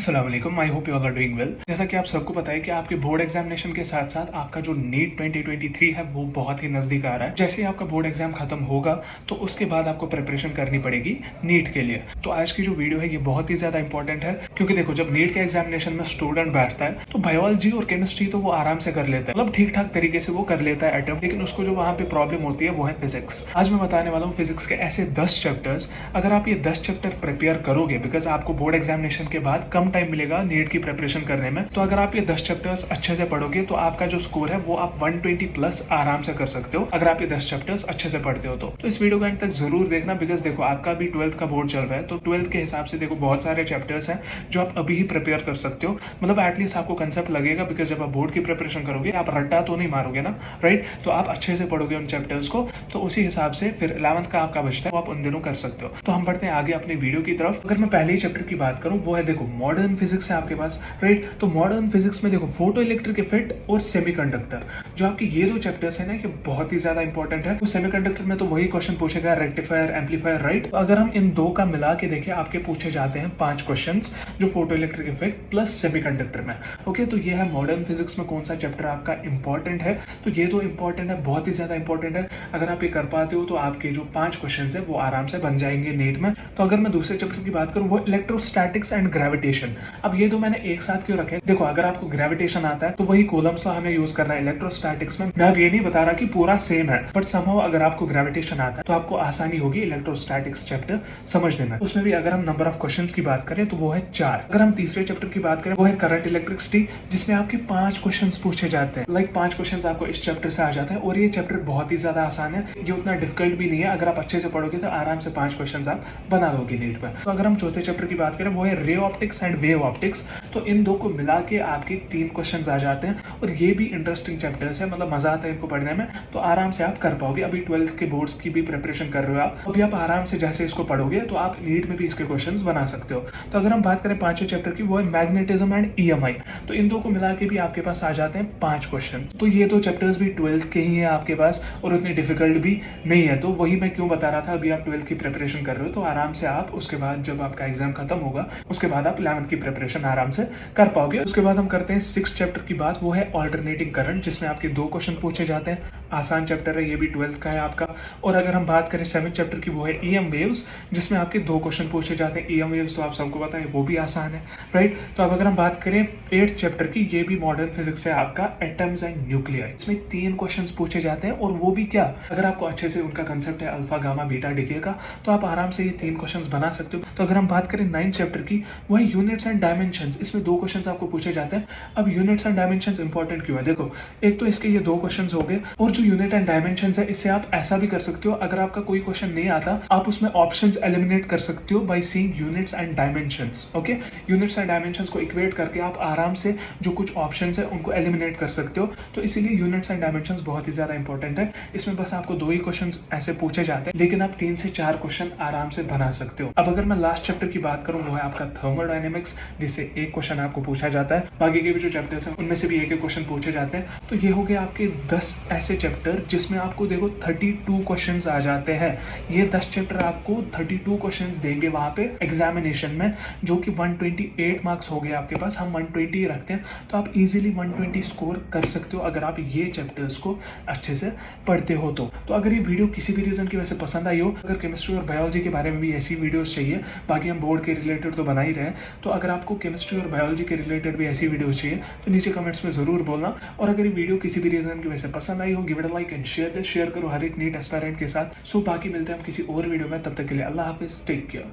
अस्सलाम वालेकुम, I hope you all are doing well. जैसा कि आप सबको पता है कि आपके बोर्ड एग्जामिनेशन के साथ साथ आपका जो नीट 2023 है वो बहुत ही नजदीक आ रहा है। जैसे ही आपका बोर्ड एग्जाम खत्म होगा तो उसके बाद आपको प्रिपरेशन करनी पड़ेगी नीट के लिए। तो आज की जो वीडियो है ये बहुत ही ज्यादा इंपॉर्टेंट है, क्योंकि देखो जब नीट के एग्जामिनेशन में स्टूडेंट बैठता है तो बायोलॉजी और केमिस्ट्री तो वो आराम से कर लेता है, मतलब ठीक ठाक तरीके से वो कर लेता है अटेम्प्ट, लेकिन उसको जो वहाँ पे प्रॉब्लम होती है वो है फिजिक्स। आज मैं बताने वाला हूँ फिजिक्स के ऐसे 10 चैप्टर्स, अगर आप ये 10 चैप्टर प्रिपेयर करोगे, बिकॉज आपको बोर्ड एग्जामिनेशन के बाद कम टाइम मिलेगा नीट की प्रिपरेशन करने में, तो अगर आप ये 10 चैप्टर्स अच्छे से पढ़ोगे तो आपका जो स्कोर है वो आप 120 प्लस आराम से कर सकते हो, अगर आप ये 10 चैप्टर्स अच्छे से पढ़ते हो तो इस वीडियो को एंड तक जरूर देखना, बिकॉज देखो आपका भी 12th का बोर्ड चल रहा है, तो 12th के हिसाब से देखो बहुत सारे चैप्टर्स हैं जो आप अभी ही प्रिपेयर कर सकते हो, मतलब एटलीस्ट आपको कंसेप्ट लगेगा, बिकॉज जब आप बोर्ड की प्रिपरेशन करोगे आप रट्टा तो नहीं मारोगे ना, राइट। तो आप अच्छे से पढ़ोगे उन चैप्टर्स को, तो उसी हिसाब से फिर 11th का आपका बचता है वो आप उन दिनों कर सकते हो। तो हम बढ़ते हैं आगे अपनी वीडियो की तरफ। अगर मैं पहले ही चैप्टर की बात करूं वो है देखो मॉडर्न फिजिक्स है आपके पास, राइट। तो मॉडर्न फिजिक्स में देखो फोटो इलेक्ट्रिक इफेक्ट और सेमीकंडक्टर, जो आपके ये दो चैप्टर्स है ना, ये बहुत ही ज्यादा इंपॉर्टेंट है। तो सेमीकंडक्टर में तो वही क्वेश्चन पूछेगा, रेक्टिफायर, एम्पलीफायर, राइट। तो अगर हम इन दो का मिला के देखें, आपके पूछे जाते हैं 5 क्वेश्चन जो photo electric effect plus semiconductor में। ओके, तो ये है मॉडर्न फिजिक्स में कौन सा चैप्टर आपका इंपॉर्टेंट है। तो ये तो इंपॉर्टेंट है, बहुत ही ज्यादा इंपॉर्टेंट है। अगर आप ये कर पाते हो तो आपके जो 5 क्वेश्चन है वो आराम से बन जाएंगे नीट में। तो अगर मैं दूसरे चैप्टर की बात करूं वो इलेक्ट्रोस्टैटिक्स एंड ग्रेविटेशन। अब ये दो मैंने एक साथ क्यों रखे, देखो अगर आपको ग्रेविटेशन आता है तो वही कूलम्स लॉ हमें यूज करना है इलेक्ट्रोस्टैटिक्स में। मैं अब ये नहीं बता रहा कि पूरा सेम है, बट समहाउ अगर आपको ग्रेविटेशन आता है तो आपको आसानी होगी इलेक्ट्रोस्टैटिक्स चैप्टर समझने में। उसमें भी अगर हम नंबर ऑफ क्वेश्चंस की बात करें तो वो है 4। अगर हम तीसरे चैप्टर की बात करें वो है करंट इलेक्ट्रिसिटी, जिसमें आपके 5 क्वेश्चंस पूछे जाते हैं। लाइक 5 क्वेश्चंस आपको इस चैप्टर से आ जाता है, और ये चैप्टर बहुत ही ज्यादा आसान है, ये उतना डिफिकल्ट भी नहीं है। अगर आप अच्छे से पढ़ोगे तो आराम से 5 क्वेश्चंस आप बना लोगे नीट में। तो अगर हम चौथे चैप्टर की बात करें वो है ray optics and wave optics, तो इन दो को मिला के आपके 3 क्वेश्चंस आ जाते हैं, और ये भी इंटरेस्टिंग चैप्टर्स है, मतलब मजा आता है इनको पढ़ने में, तो आराम से आप कर पाओगे। अभी 12th के बोर्ड्स की भी प्रिपरेशन कर रहे हो आप, अभी आप आराम से जैसे इसको पढ़ोगे तो आप नीट में भी इसके क्वेश्चंस बना सकते हो। तो अगर हम बात करें 5वें चैप्टर की वो है मैग्नेटिज्म एंड ईएमआई, तो इन दो को मिला के भी आपके पास आ जाते हैं 5 क्वेश्चन। तो ये दो चैप्टर्स भी 12th के ही है आपके पास, और उतनी डिफिकल्ट भी नहीं है। तो वही मैं क्यों बता रहा था, अभी आप 12th की प्रिपरेशन कर रहे हो तो आराम से आप उसके बाद जब आपका एग्जाम खत्म होगा उसके बाद आप 11th की प्रिपरेशन आराम से कर पाओगे। उसके बाद हम करते हैं 6th चैप्टर की बात, वो है ऑल्टरनेटिंग करंट, जिसमें आपके 2 क्वेश्चन पूछे जाते हैं। आसान चैप्टर है, ये भी 12th का है आपका। और अगर हम बात करें 7th चैप्टर की वो है ईएम वेव्स, जिसमें आपके 2 क्वेश्चन पूछे जाते हैं। ईएम वेव्स तो आप सबको पता है वो भी आसान है, राइट। तो अब अगर हम बात करें 8th चैप्टर की, ये भी मॉडर्न फिजिक्स है आपका, एटम्स एंड न्यूक्लियाई, इसमें 3 क्वेश्चन पूछे जाते हैं, और वो भी क्या, अगर आपको अच्छे से उनका कंसेप्ट है अल्फा गामा बीटा डिके का, तो आप आराम से ये 3 क्वेश्चन बना सकते हो। तो अगर हम बात करें 9th चैप्टर की, वो है यूनिट्स एंड डायमेंशंस, इसमें 2 क्वेश्चन आपको पूछे जाते हैं। अब यूनिट्स एंड डायमेंशंस इंपॉर्टेंट क्यों है, देखो एक तो इसके ये 2 क्वेश्चन हो गए, और जो यूनिट एंड डायमेंशंस है इससे आप ऐसा भी कर सकते हो, अगर आपका कोई क्वेश्चन नहीं आता आप उसमें ऑप्शंस एलिमिनेट कर सकते हो by seeing units and dimensions. Okay, units and dimensions को इक्वेट करके आप आराम से जो कुछ ऑप्शंस है उनको एलिमिनेट कर सकते हो। तो इसीलिए यूनिट्स एंड डायमेंशंस बहुत ही ज्यादा इंपॉर्टेंट है। इसमें बस आपको 2 ही क्वेश्चन ऐसे पूछे जाते हैं, लेकिन आप 3 से 4 क्वेश्चन आराम से बना सकते हो। अब अगर मैं लास्ट चैप्टर की बात करूं वो है आपका थर्मोडायनेमिक्स, जिससे 1 क्वेश्चन आपको पूछा जाता है, बाकी के भी जो चैप्टर्स हैं उनमें से भी 1 क्वेश्चन पूछे जाते हैं। तो ये हो गए आपके 10 ऐसे चैप्टर जिसमें आपको देखो 32 क्वेश्चंस आ जाते हैं। ये 10 चैप्टर आपको 32 क्वेश्चंस देंगे वहां पे एग्जामिनेशन में, जो कि 128 मार्क्स हो गए आपके पास। हम 120 रखते हैं, तो आप इजीली 120 स्कोर कर सकते हो अगर आप ये चैप्टर्स को अच्छे से पढ़ते हो तो अगर ये वीडियो किसी भी रीजन की वजह से पसंद आई हो, अगर केमिस्ट्री और बायोलॉजी के बारे में भी ऐसी वीडियोस चाहिए, बाकी हम बोर्ड के रिलेटेड तो बना ही रहे हैं, तो अगर आपको केमिस्ट्री और बायोलॉजी के रिलेटेड भी ऐसी वीडियोस चाहिए तो नीचे कमेंट्स में जरूर बोलना। और अगर ये वीडियो किसी भी रीजन की वजह से पसंद आई हो, give it a like and share करो हर एक नीट एस्पायरेंट के साथ। सो बाकी मिलते हैं हम किसी और वीडियो में, तब तक के लिए अल्लाह हाफिज, टेक केयर।